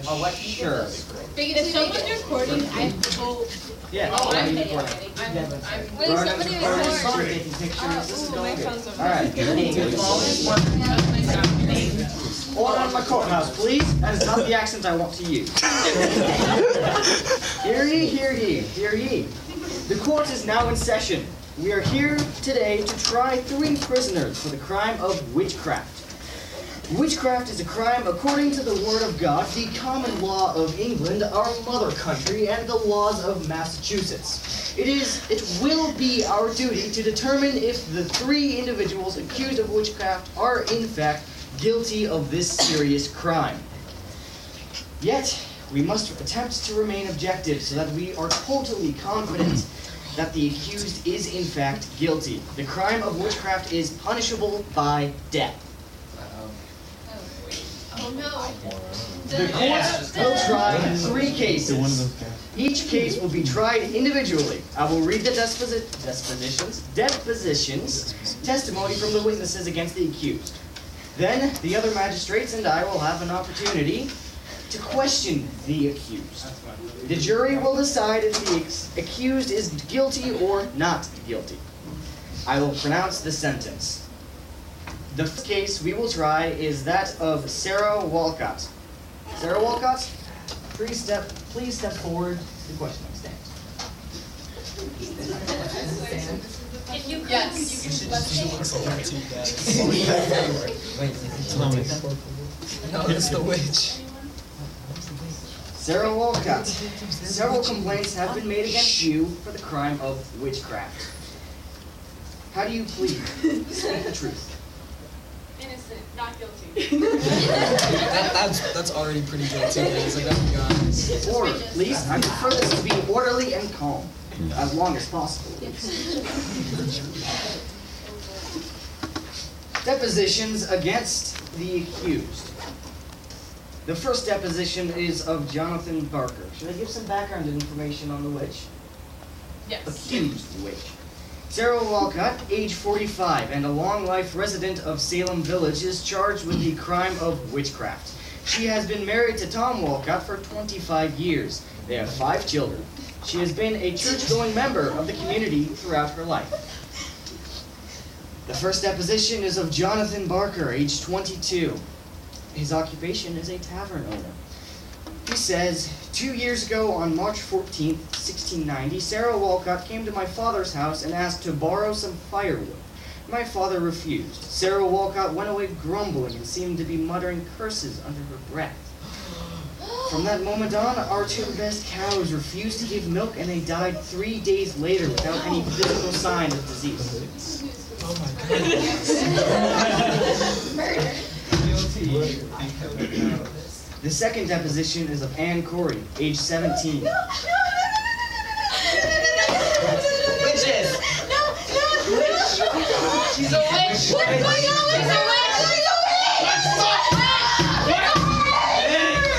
what? Sure. If someone's recording, I have to go. Yeah. Oh, I'm recording. Wait, somebody record. Taking pictures. This is going good. phone's over. All right. Order in my courthouse, please. That is not the accent I want to use. Hear ye, hear ye, hear ye. The court is now in session. We are here today to try 3 prisoners for the crime of witchcraft. Witchcraft is a crime according to the Word of God, the common law of England, our mother country, and the laws of Massachusetts. It will be our duty to determine if the 3 individuals accused of witchcraft are in fact guilty of this serious crime. Yet, we must attempt to remain objective so that we are totally confident that the accused is in fact guilty. The crime of witchcraft is punishable by death. Oh no. The court will try 3 cases. Each case will be tried individually. I will read the depositions, testimony from the witnesses against the accused. Then, the other magistrates and I will have an opportunity to question the accused. The jury will decide if the accused is guilty or not guilty. I will pronounce the sentence. The first case we will try is that of Sarah Walcott. Sarah Walcott, please step forward to the questioning stand. If you could, No, it's the witch. Sarah Walcott, several complaints have been made against you for the crime of witchcraft. How do you plead? Speak the truth. innocent, not guilty. That's already pretty guilty, guys. I gotta be honest. Order, please. I prefer this to be orderly and calm, as long as possible. Depositions against the accused. The first deposition is of Jonathan Barker. Should I give some background information on the witch? Yes. Accused witch. Sarah Walcott, age 45, and a long-life resident of Salem Village, is charged with the crime of witchcraft. She has been married to Tom Walcott for 25 years. They have 5 children. She has been a church-going member of the community throughout her life. The first deposition is of Jonathan Barker, age 22. His occupation is a tavern owner. He says, 2 years ago on March 14th, 1690, Sarah Walcott came to my father's house and asked to borrow some firewood. My father refused. Sarah Walcott went away grumbling and seemed to be muttering curses under her breath. From that moment on, our 2 best cows refused to give milk and they died 3 days later without any visible sign of disease. Oh my goodness. Murder. The second deposition is of Ann Corey, age 17. Witches! She's a witch! What's going on with the witch?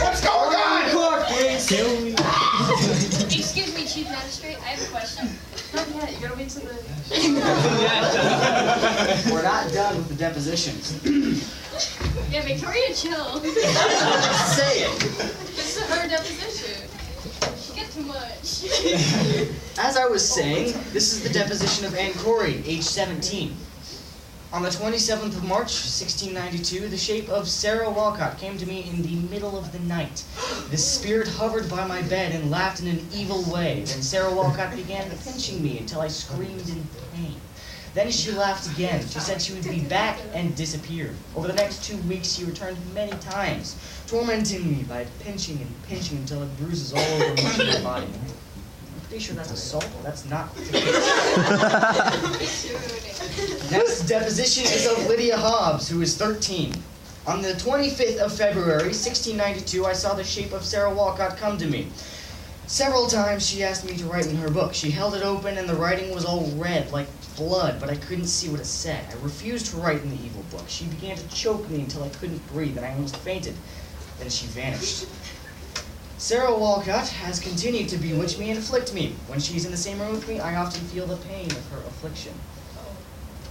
What's going on? Court, please. Excuse me, Chief Magistrate, I have a question. Not yet, you gotta wait till the... We're not done with the depositions. Yeah, Victoria, chill. Say it. This is her deposition. She gets too much. As I was saying, this is the deposition of Ann Corey, age 17. On the 27th of March, 1692, the shape of Sarah Walcott came to me in the middle of the night. The spirit hovered by my bed and laughed in an evil way. Then Sarah Walcott began pinching me until I screamed in pain. Then she laughed again. She said she would be back and disappeared. Over the next 2 weeks, she returned many times, tormenting me by pinching and pinching until it bruises all over my body. I'm pretty sure that's assault. That's not the case. Next deposition is of Lydia Hobbs, who is 13. On the 25th of February, 1692, I saw the shape of Sarah Walcott come to me. Several times she asked me to write in her book. She held it open and the writing was all red, like blood, but I couldn't see what it said. I refused to write in the evil book. She began to choke me until I couldn't breathe and I almost fainted. Then she vanished. Sarah Walcott has continued to bewitch me and afflict me. When she's in the same room with me, I often feel the pain of her affliction.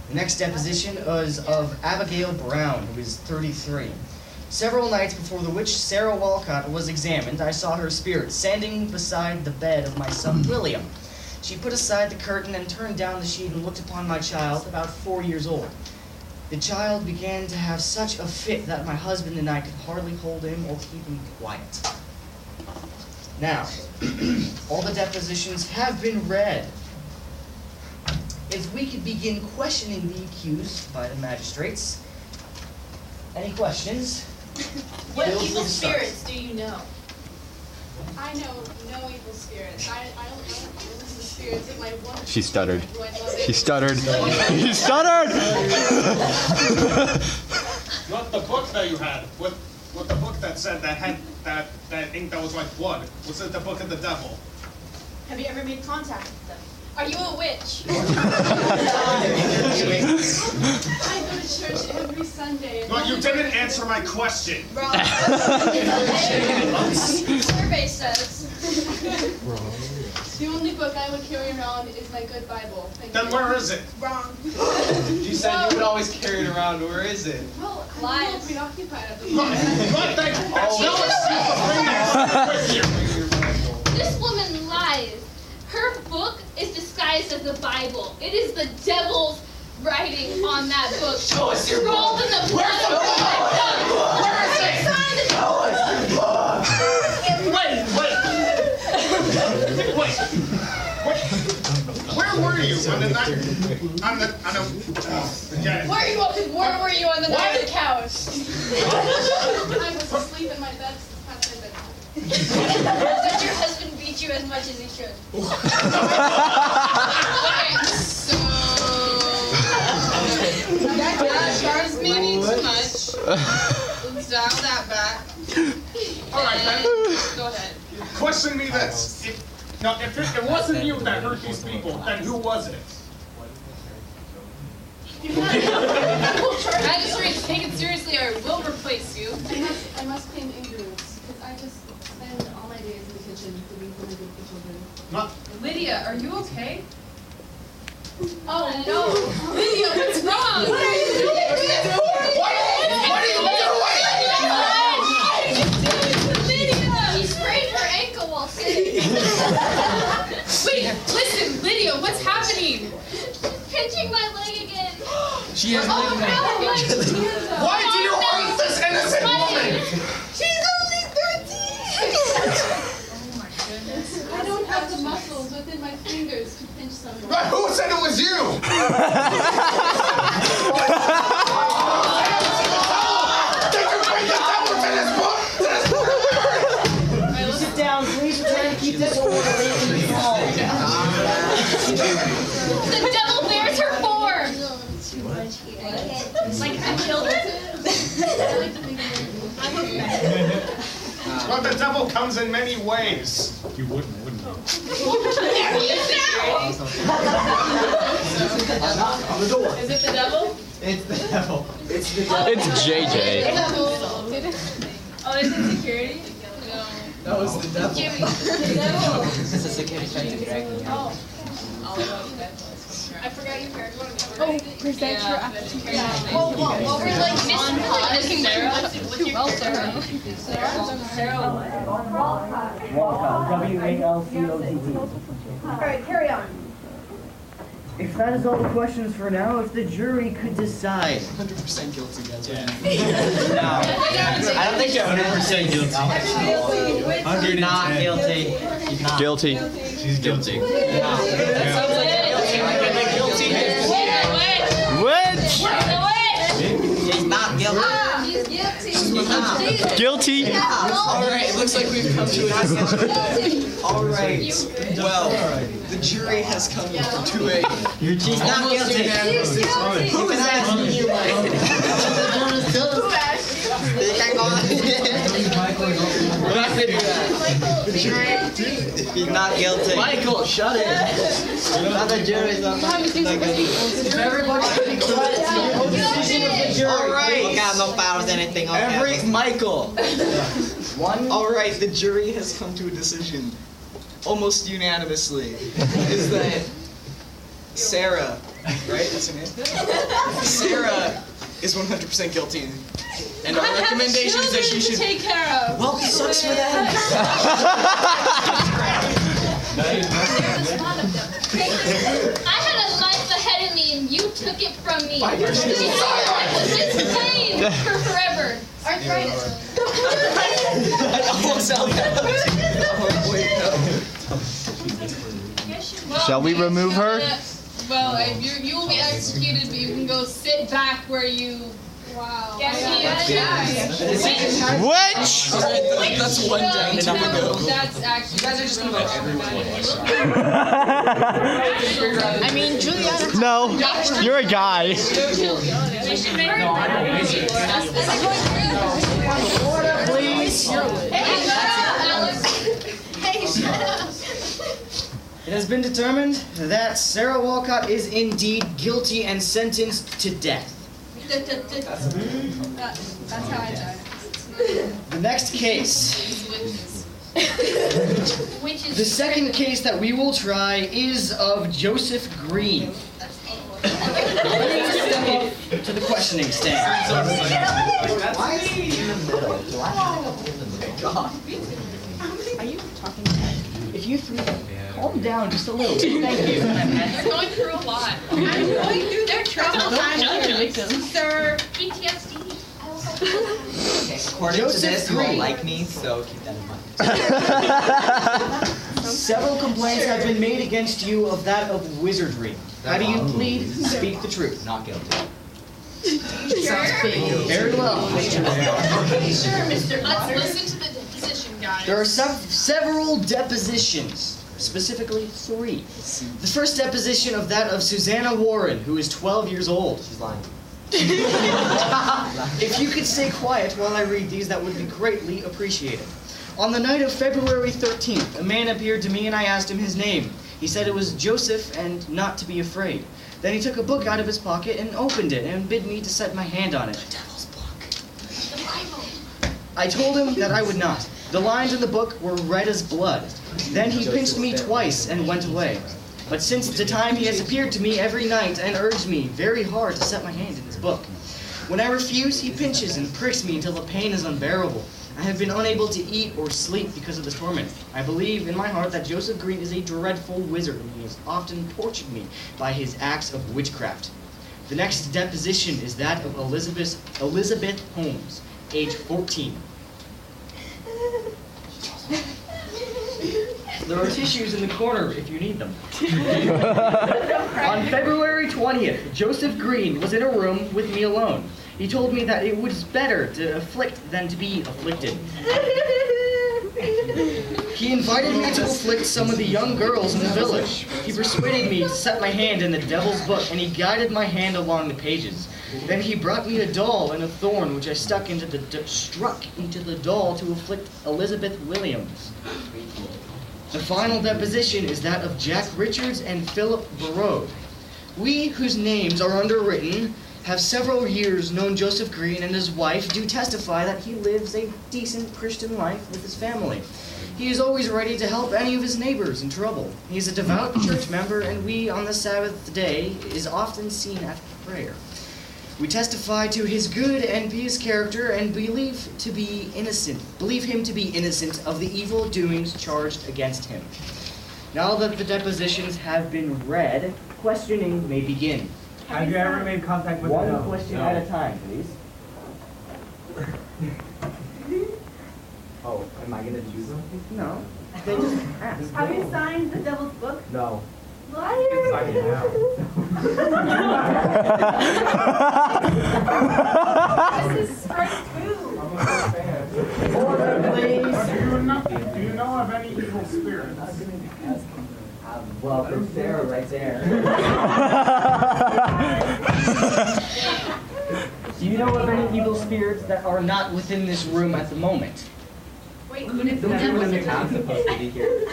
The next deposition is of Abigail Brown, who is 33. Several nights before the witch Sarah Walcott was examined, I saw her spirit standing beside the bed of my son William. She put aside the curtain and turned down the sheet and looked upon my child, about 4 years old. The child began to have such a fit that my husband and I could hardly hold him or keep him quiet. Now, all the depositions have been read. If we could begin questioning the accused by the magistrates. Any questions? What Feel free evil to start. spirits do you know? I know no evil spirits. I don't know the spirits of my one. She stuttered. who I love. She stuttered. He stuttered! Not the book that you had. What the book that said that had that ink that was like blood? Was it the book of the devil? Have you ever made contact with them? Are you a witch? I go to church every Sunday. No, you didn't answer my question. Wrong. Survey says. The only book I would carry around is my good Bible. Thank Then you. where is it? Wrong. You said you would always carry it around. Where is it? Well, I'm a Lies. little preoccupied at the Look, moment. that's no excuse to bring that with you. This woman lies. Her book is disguised as the Bible. It is the devil's writing on that book. Show us your Scrawled in the blood of Wait. Where were you on the night? Forget it. Where were you on the night of the couch? I was asleep in my bed past my bedtime. Did your husband beat you as much as he should? Okay, so that was maybe too much. Let's dial that back. All right, then. Go ahead. Question me this. If it wasn't you that hurt these people, then who was it? Magistrate, take it seriously or we'll replace you. I must claim ignorance because I just spend all my days in the kitchen doing really good for children. Not. Lydia, are you okay? Oh no. Lydia, what's wrong? What are you doing? What are you doing? She sprained her ankle while sitting. Wait, listen, Lydia, what's happening? Pinching my leg again. She has Oh no. Why do you hurt this innocent woman? She's only 13. Oh my goodness. I don't have the muscles within my fingers to pinch someone. But who said it was you? Did you bring the devil to this book? Sit down, please. We're trying to keep this orderly and calm. The devil bears her form. Like I killed her? Well, the devil comes in many ways. You wouldn't you? Is it the devil? It's the devil. It's JJ. Oh, is it security? No. That was the devil. The devil. This is security trying to drag me out. I forgot your parents want to Oh, present your application. What were like on pause? Sarah. What's your Sarah? Sarah. Walcott, W-A-L-C-O-T-T. All right, carry on. If that is all the questions for now, if the jury could decide. 100% guilty. That's what I don't think you're 100% guilty. You're not guilty. She's not. Guilty. She's guilty. That sounds like a guilty. Witch! She's not guilty. She's guilty. She's not. Guilty! Alright, it looks like we've come to a decision. Alright. Well, the jury has come to a She's not guilty. Who is asking you? Think I got it? We're not gonna do that. He's not guilty. Michael, shut it. Not the jury's not guilty. If everybody could be quiet, it's the decision of the jury. Alright. We got no powers, anything. Okay. Michael. One. Alright, the jury has come to a decision. Almost unanimously. Is that Sarah, right? That's her name? Sarah is 100% guilty. And our I have recommendation is that she children to should. take care of. Well, it sucks for them. I had a life ahead of me and you took it from me. I was just playing for forever. Arthritis. I almost out that. Oh, wait, no. Shall we remove her? Well, you will be executed, but you can go sit back where you. Wow. Witch! That's one down, two to go. That's actually. You guys are just gonna vote I mean, Juliana. No, you're a guy. Order, please. It has been determined that Sarah Walcott is indeed guilty and sentenced to death. That's how I died. The next case. Witches. The second case that we will try is of Joseph Green. Please step up to the questioning stand. Why is he in the middle? Do I have to in the middle? Are you talking about? If you three calm down just a little bit, thank you. They're going through a lot. I'm going through their trouble. Sir. PTSD. According to Joseph this, you Green. won't like me, so keep that in mind. Several complaints have been made against you of that of wizardry. How do you plead? Speak the truth. Not guilty. Very well. Sure, mister. Let's listen to the deposition, guys. There are several depositions, specifically 3. The first deposition of that of Susanna Warren, who is 12 years old. She's lying. If you could stay quiet while I read these, that would be greatly appreciated. On the night of February 13th, a man appeared to me and I asked him his name. He said it was Joseph and not to be afraid. Then he took a book out of his pocket and opened it and bid me to set my hand on it. The devil's book. The Bible. I told him that I would not. The lines in the book were red as blood. Then he pinched me twice and went away. But since the time he has appeared to me every night and urged me very hard to set my hand in his book. When I refuse, he pinches and pricks me until the pain is unbearable. I have been unable to eat or sleep because of the torment. I believe in my heart that Joseph Green is a dreadful wizard, and he has often tortured me by his acts of witchcraft. The next deposition is that of Elizabeth Holmes, age 14. There are tissues in the corner if you need them. On February 20th, Joseph Green was in a room with me alone. He told me that it was better to afflict than to be afflicted. He invited me to afflict some of the young girls in the village. He persuaded me to set my hand in the devil's book, and he guided my hand along the pages. Then he brought me a doll and a thorn, which I struck into the doll to afflict Elizabeth Williams. The final deposition is that of Jack Richards and Philip Barreau. We, whose names are underwritten, have several years known Joseph Green, and his wife do testify that he lives a decent Christian life with his family. He is always ready to help any of his neighbors in trouble. He is a devout church member, and we, on the Sabbath day, is often seen at prayer. We testify to his good and pious character and believe him to be innocent of the evil doings charged against him. Now that the depositions have been read, questioning may begin. Have you ever made contact with the devil? One question at a time, please. Oh, am I gonna choose them? No. They just ask. Have you signed the devil's book? No. Liar! Sign it now. This is strike 2. I'm a big fan. Order, please. Do you know of any evil spirits? Well, there's Sarah right there. Do you know of any evil spirits that are not within this room at the moment? Wait, Everyone in the town's supposed to be here.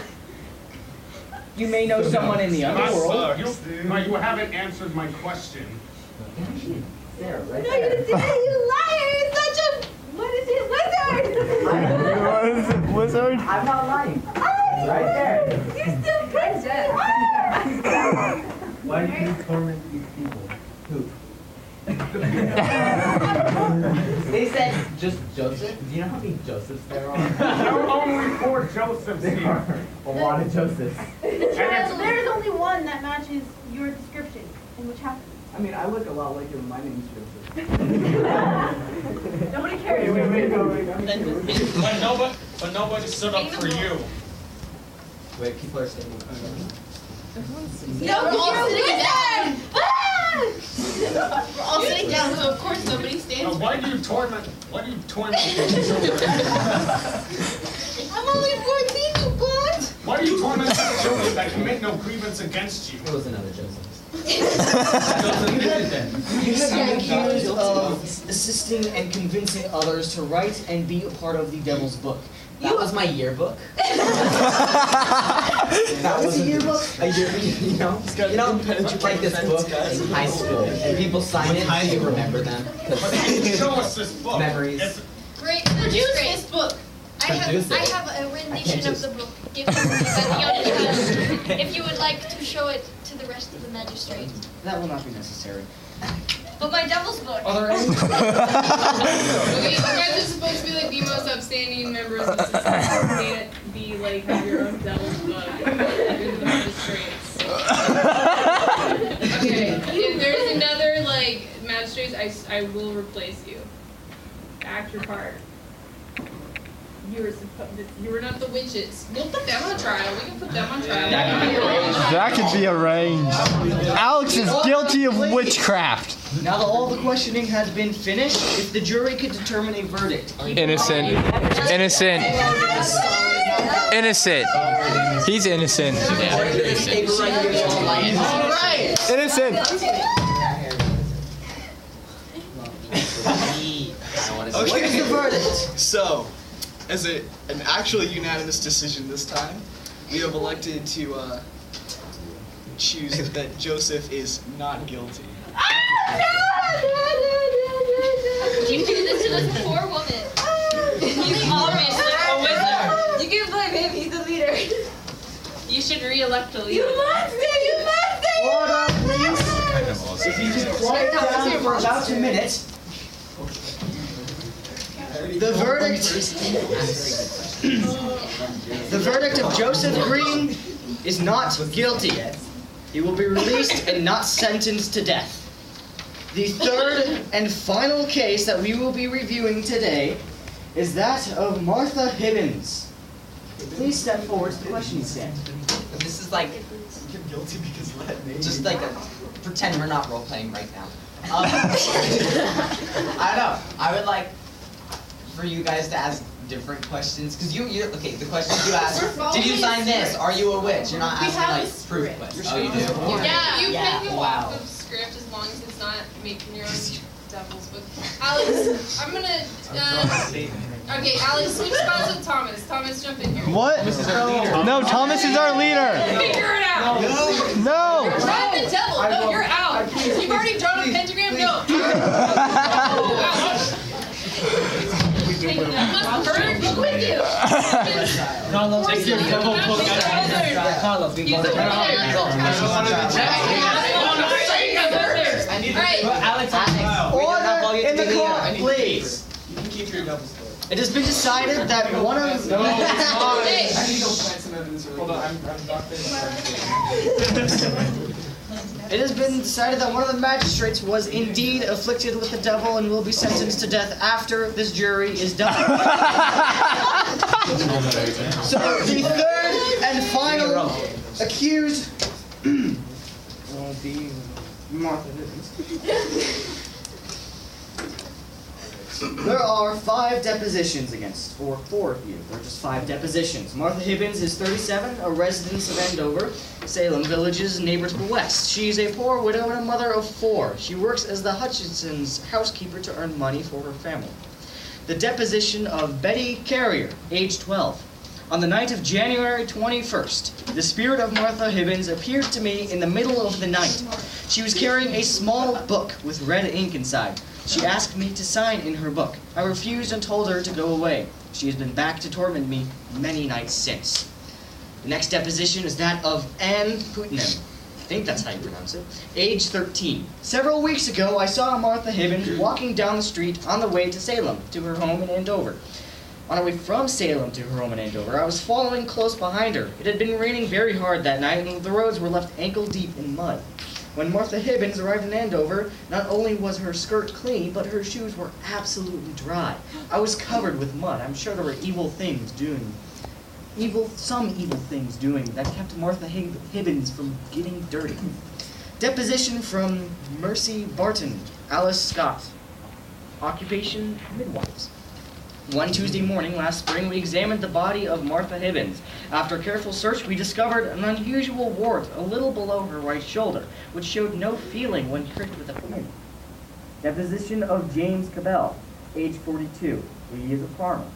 You may know someone in the underworld. You haven't answered my question. Sarah right no, you there. didn't, you liar! It's such a, what is it, wizard! Wizard? I'm not lying. Oh, Right there. you're still Christian! Why do you torment these people? Who? They said just Joseph. Do you know how many Josephs there are? There are only 4 Josephs There here. are a lot of Josephs. There is only one that matches your description, and which happens. I mean, I look a lot like him. My name's Joseph. Nobody cares. But nobody stood up for you. Wait, people are saying. No, we're all sitting down. We're all sitting down, so of course nobody stands. Why do you torment your children? I'm only 14, you butt. Why do you torment your children that commit no grievance against you? It was another Joseph. You have been accused of assisting and convincing others to write and be a part of the Devil's Book. That was my yearbook. That was a yearbook? A yearbook, you know, like this book in high school, and people sign it so you remember them. Show us this book. Memories. It's- Great, produce this book. I have a rendition of the book. If you would like to show it to the rest of the magistrates. That will not be necessary. But my devil's book. Are there any? Okay, you guys are supposed to be like the most upstanding members of society. You can't be like your own devil's book. You're the magistrates. Okay, if there's another like magistrates, I will replace you. Act your part. You were not the witches. We'll put them on trial. We can put them on trial. That could be arranged. Alex is guilty of witchcraft. Now that all the questioning has been finished, if the jury could determine a verdict. Innocent. Innocent. Innocent. He's innocent. Innocent. What is the verdict? So, as an actually unanimous decision this time, we have elected to choose that Joseph is not guilty. You do this to this poor woman. He's obviously a wizard. You can blame him. He's the leader. You should re-elect the leader. Order, please. If you could quiet down for about 2 minutes. The verdict of Joseph Green is not guilty. He will be released and not sentenced to death. The third and final case that we will be reviewing today is that of Martha Hibbins. Please step forward to the questioning stand. This is like, You're guilty because let me. just like, pretend we're not role playing right now. I don't know. I would like for you guys to ask different questions, because you're okay. The questions you ask: did you sign this? Are you a witch? You're not asking like proof questions. Oh, you do. Yeah, you can go Wow. off of script as long as it's not making your own devil's book. Alex, I'm gonna. Okay, Alex, switch spots with Thomas. Thomas, jump in here. What? No, Thomas is our leader. Figure it out. No. Draw the devil. No, you're out. You've already drawn a pentagram. No. Take the bird book with you. Take your devil book out. Carlos, we both Alright. Alex, Order in the court, please. You can keep your devil's book. It has been decided that one of I need to go plant some evidence. Hold on, I'm It has been decided that one of the magistrates was indeed afflicted with the devil and will be sentenced to death after this jury is done. So the third and final accused will be Martha Hibbins. There are 5 depositions against, or 4 of you. There are just 5 depositions. Martha Hibbins is 37, a resident of Andover, Salem Village's neighbor to the west. She is a poor widow and a mother of 4. She works as the Hutchinson's housekeeper to earn money for her family. The deposition of Betty Carrier, age 12. On the night of January 21st, the spirit of Martha Hibbins appeared to me in the middle of the night. She was carrying a small book with red ink inside. She asked me to sign in her book. I refused and told her to go away. She has been back to torment me many nights since. The next deposition is that of Ann Putnam, think that's how you pronounce it, age 13. Several weeks ago, I saw Martha Hibbins walking down the street on the way to Salem, to her home in Andover. On our way from Salem to her home in Andover, I was following close behind her. It had been raining very hard that night, and the roads were left ankle-deep in mud. When Martha Hibbins arrived in Andover, not only was her skirt clean, but her shoes were absolutely dry. I was covered with mud. I'm sure there were some evil things doing that kept Martha Hibbins from getting dirty. Deposition from Mercy Barton, Alice Scott. Occupation, midwives. One Tuesday morning last spring, we examined the body of Martha Hibbins. After careful search, we discovered an unusual wart a little below her right shoulder, which showed no feeling when pricked with a pin. Deposition of James Cabell, age 42. He is a farmer.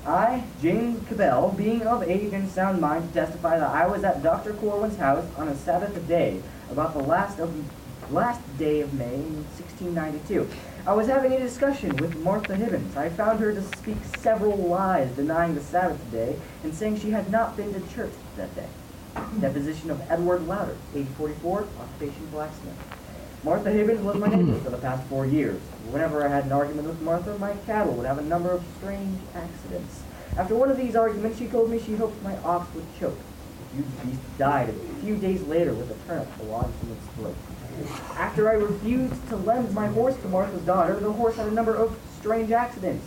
I, James Cabell, being of age and sound mind, testify that I was at Dr. Corwin's house on a Sabbath day, about the last day of May in 1692. I was having a discussion with Martha Hibbins. I found her to speak several lies denying the Sabbath day and saying she had not been to church that day. Deposition of Edward Louder, age 44, occupation blacksmith. Martha Hibbins was my neighbor for the past 4 years. Whenever I had an argument with Martha, my cattle would have a number of strange accidents. After one of these arguments, she told me she hoped my ox would choke. The huge beast died a few days later with a turnip lodged in its throat. After I refused to lend my horse to Martha's daughter, the horse had a number of strange accidents,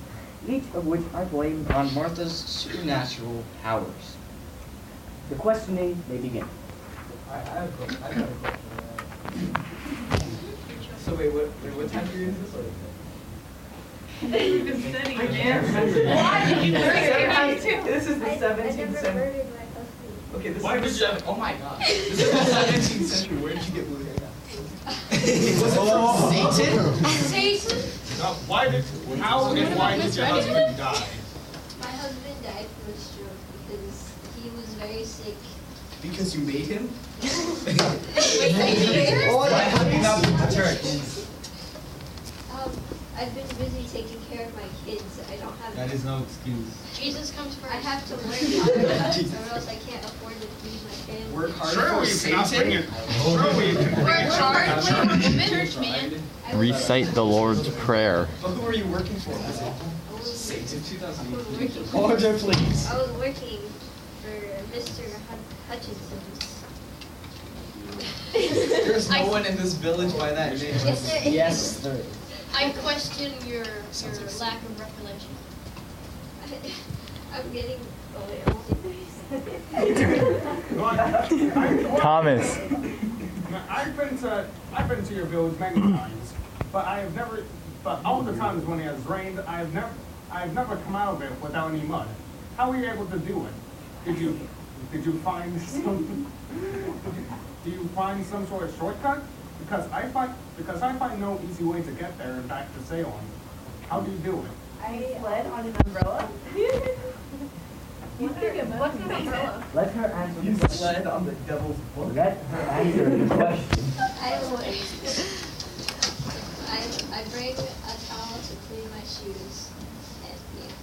each of which I blamed on Martha's supernatural powers. The questioning may begin. I have a question. So wait, what time period is this? We've been studying. I can't remember. This is the 17th century. Okay, this Why is did the you- Oh my god. This is the 17th century. Where did you get blue hair? Was it from Satan? Satan. Why did your husband die? My husband died from a stroke because he was very sick. Because you made him? I've been busy taking care of my kids. I don't have. That is no excuse. Jesus comes first. I have to work hard, or else I can't afford to feed my family. Work hard Surely for you cannot bring Satan? it. Surely you can bring it. Church, man. Recite the Lord's Prayer. But who are you working for? Satan 2008. Order, please. I was working for Mr. Hutchinson's. There's no one in this village by that name. Yes, there is. Yes, there is. I question your Sounds like lack of recollection. I'm getting. Oh wait, I'm Thomas. I've been to your village many times, but I have never. But all the times when it has rained, I have never come out of it without any mud. How were you able to do it? Did you find some? Do you find some sort of shortcut? Because I find no easy way to get there and back to Salem. How do you do it? I sled on an umbrella. What's an umbrella? Let her answer You the question. sled on the devil's book. Let her answer the question. I bring a towel to clean my shoes.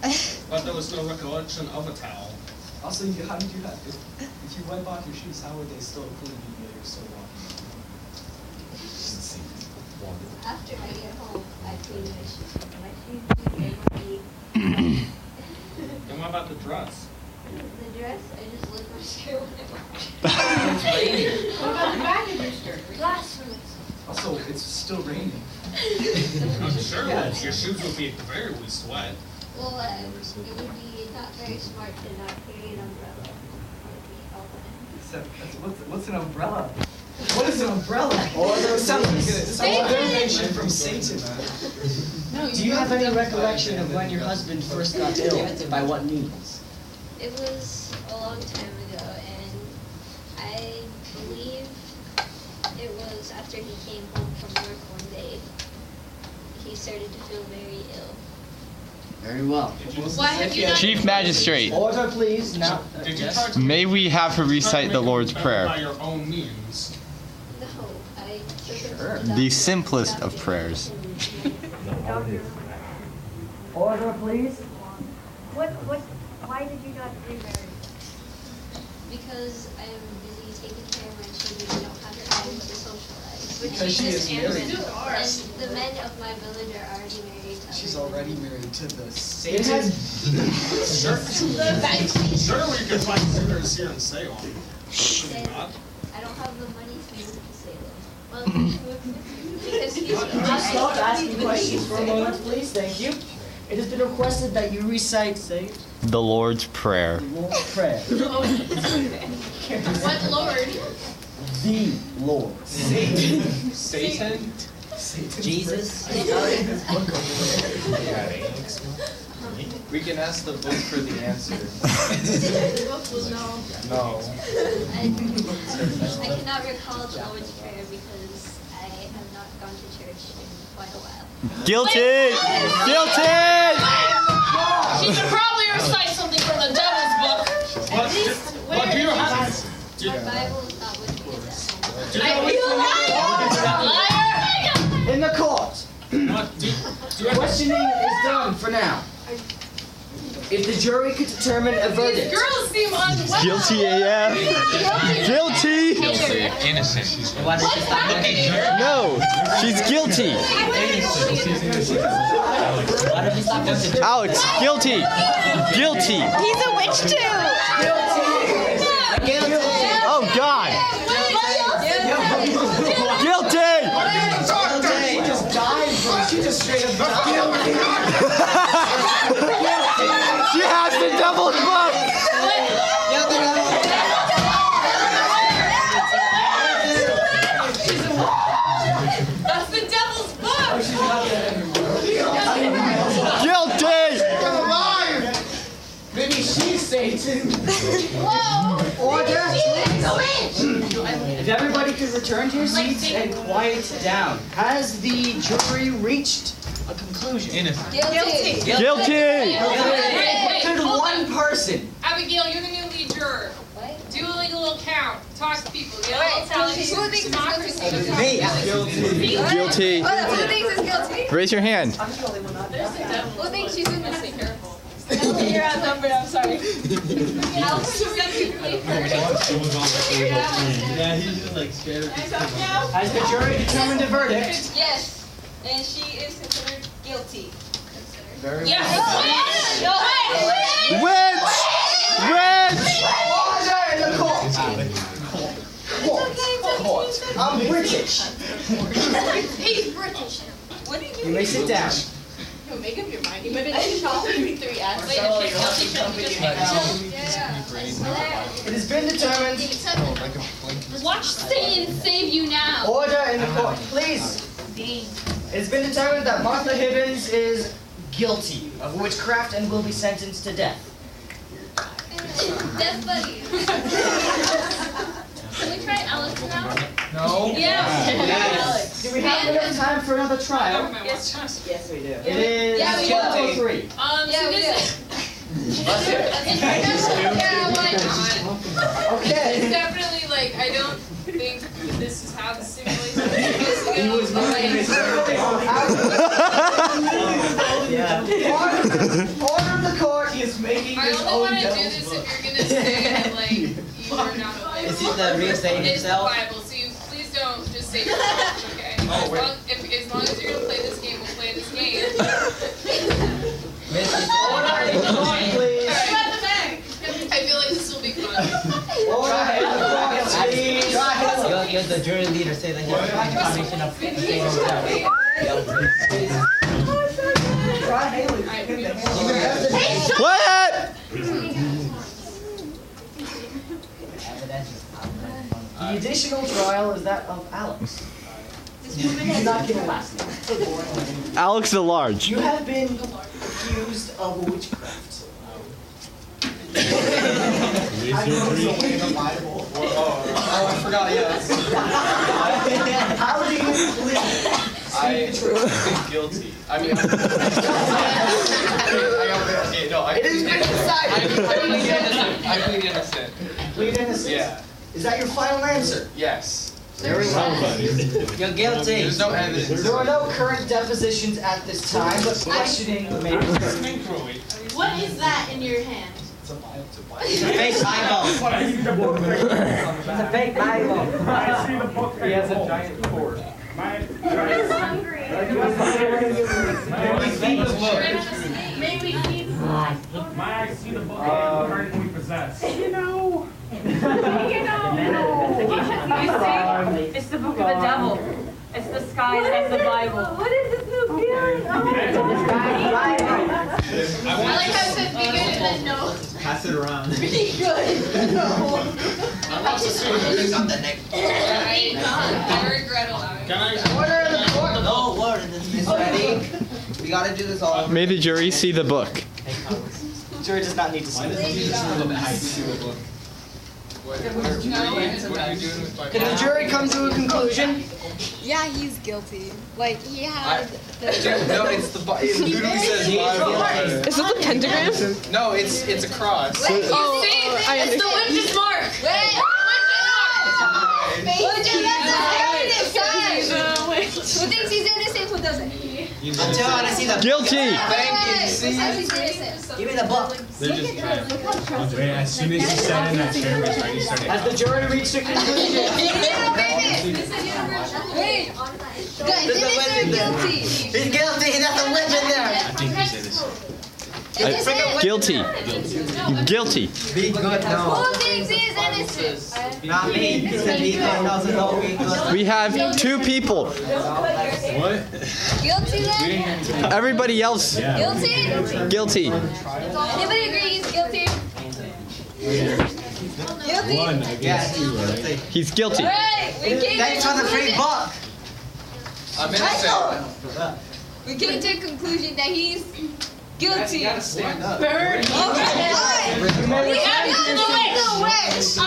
And, But there was no recollection of a towel. Also, how did you have? If you wipe off your shoes, how would they still clean you while you're still walking? After I get home, I clean my shoes. My shoes do get dirty. And what about the dress? The dress, I just lift my skirt when I walk. It's raining. What about the back of your skirt? Blasphemous. Also, it's still raining. I'm sure Yeah. your shoes would be very least wet. Well, it would be not very smart to not carry an umbrella. It would be Except, what's an umbrella? What is an umbrella? Order, It sounds like please. a invention from Satan. No, Do you have any recollection of when your husband first got ill? By what means? It was a long time ago, and I believe it was after he came home from work one day. He started to feel very ill. Very well. Why have you not? Chief Magistrate, Order, please. Now, Did you yes. try to may we have her recite the Lord's by Prayer? your own means? No, I took him to Sure. the The doctor. simplest of Doctor prayers. Order, please. Why did you not remarry? Because I am busy taking care of my children, I don't have time to socialize. Which Because she is married. And the men of my village are already married. to She's other already women. married to the It Satan. has Surely you can find sinners here in Salem. Then I don't have the money to move to Salem. Well, because he's Stop asking questions for a moment, please. Thank you. It has been requested that you recite, say, The Lord's Prayer. the Lord's Prayer. What Lord? The Lord. Satan? Jesus. We can ask the book for the answer. The book will know. No. I cannot recall the Lord's Prayer because I have not gone to church in quite a while. Guilty! Guilty! She could probably recite something from the devil's book. At least But do you have... my Bible is not with me at home. Liar! In the court, Do you have... questioning is done for now. If the jury could determine a verdict, Girls seem unwell. Guilty AF! Guilty! Innocent. Why did you stop looking? No! She's guilty! Why did you stop looking? Alex, guilty! Guilty! He's a witch too. Oh God! Guilty! she just died. She just straight up died. She has the devil's book! That's the devil's book. Guilty! Maybe she's Satan. Whoa. Order. She's a witch. If everybody could return to your seats and quiet down. Has the jury reached a conclusion? Innocent. Guilty. Guilty! Wait, Could hold one on. person? Abigail, you're the new lead juror. What? Do like a little count. Talk to people. You know? Alright, Tell who thinks democracy. Me. Guilty. Who thinks is guilty? Raise your hand. Who thinks she's innocent? You're outnumbered, I'm sorry. Yeah, he's just like scared of Has the jury determined a verdict? Yes. And she is considered guilty. Very Yes. Witch! Witch! Order in the court. Court. I'm British. He's British. What do You may sit down. Yo, make up your mind. You might be like top 3 acts. Wait, if she's guilty, she'll just hang out. It has been determined. Watch Satan save you now. Order in the court, please. It has been determined that Martha Hibbins is guilty of witchcraft and will be sentenced to death. Death buddy. Can we try Alex now? No. Yes. Do we have enough time for another trial? Yes, we do. It is Yeah, we 12:03. Yeah, So we this Yeah, why not? Okay. It's definitely like, I don't think this is how the simulation is supposed to He go. was but, moving his Order of the court. He is making I his only own want to do devil's this book. if you're gonna say that like you are not a Is Bible. he the real Satan It's the himself? Bible, so you please don't just say yourself, okay? As long as you're gonna play this game, we'll play this game. Order in the court, please. I feel like this will be fun. Order in the court, please. You're the jury leader. Say that he's the incarnation of Satan himself. Alright, beautiful. Quiet! The additional trial is that of Alex. He's not given last name. Alex the Large. You have been accused of witchcraft. Oh, I forgot, yes. How do you plead? I plead guilty. I mean, It is been decided. I plead innocent. Plead innocent. Yeah. Is that your final answer? Yes. Very well. You're guilty. There's no evidence. There are no current depositions at this time, but questioning may proceed. What is that in your hand? It's a fake Bible. I see the book that goes on the It's a back. fake Bible. I see the book that He has a holds. giant cord. My, I'm hungry. May we feed my eyes see the book that you currently possess. You know. It's the book of the devil. It's disguised as the Bible. What is this new feeling? I like how it says be good and then no. Pass it around. Be good. No. Something next. I regret allowing. Can I? Order in the court. No order. This is ready. We gotta do this all over. May the jury see the book. Jury does not need to see this. What are you doing with my Can the jury come to a conclusion? Yeah, he's guilty. Like, he had Dude, no, it's the it literally says Bible. Is it the pentagram? No, it's a cross. Oh, I It's the understand. witch's mark. Who thinks he's innocent? Who doesn't? Until I see the Guilty. Thank you. See? Give me the book. As soon as you sat in that chair, we started. Has the jury reached a conclusion? Wait. Guys, innocent or guilty? He's guilty. He has a witch in there. I think you say this. Guilty. Guilty. Be good, no. Who thinks he's innocent? Not me. He said be good. No, so don't be good. We have 2 people. What? Guilty then? Everybody else Guilty? guilty. Anybody agree he's guilty? Guilty? One, I guess two, right? He's guilty. Alright, we came Thanks to for the free book. I'm innocent. We came to a conclusion that he's guilty. You gotta stand up. Alright. We have the witch.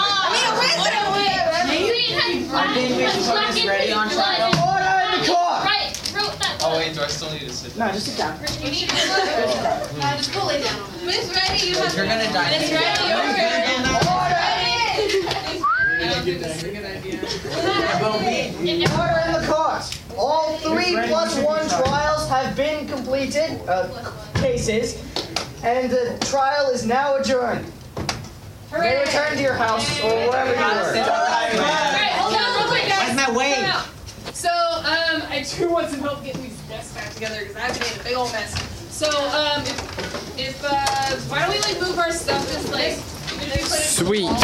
I think we should put this ready on trial. Order in the court! Right, wrote that. Oh wait, do I still need to sit No, just sit down. You need to Just go lay down. Miss Ready, you have You're gonna die. Miss Ready, you're Order in the court. All 3+1 trials have been completed, cases, and the trial is now adjourned. You may return to your house or wherever you were. Alright, hold on real quick, guys. Where's my wage? Time out. So, I do want some help getting these desks back together because I've made a big old mess. So, why don't we like move our stuff just like, Sweet.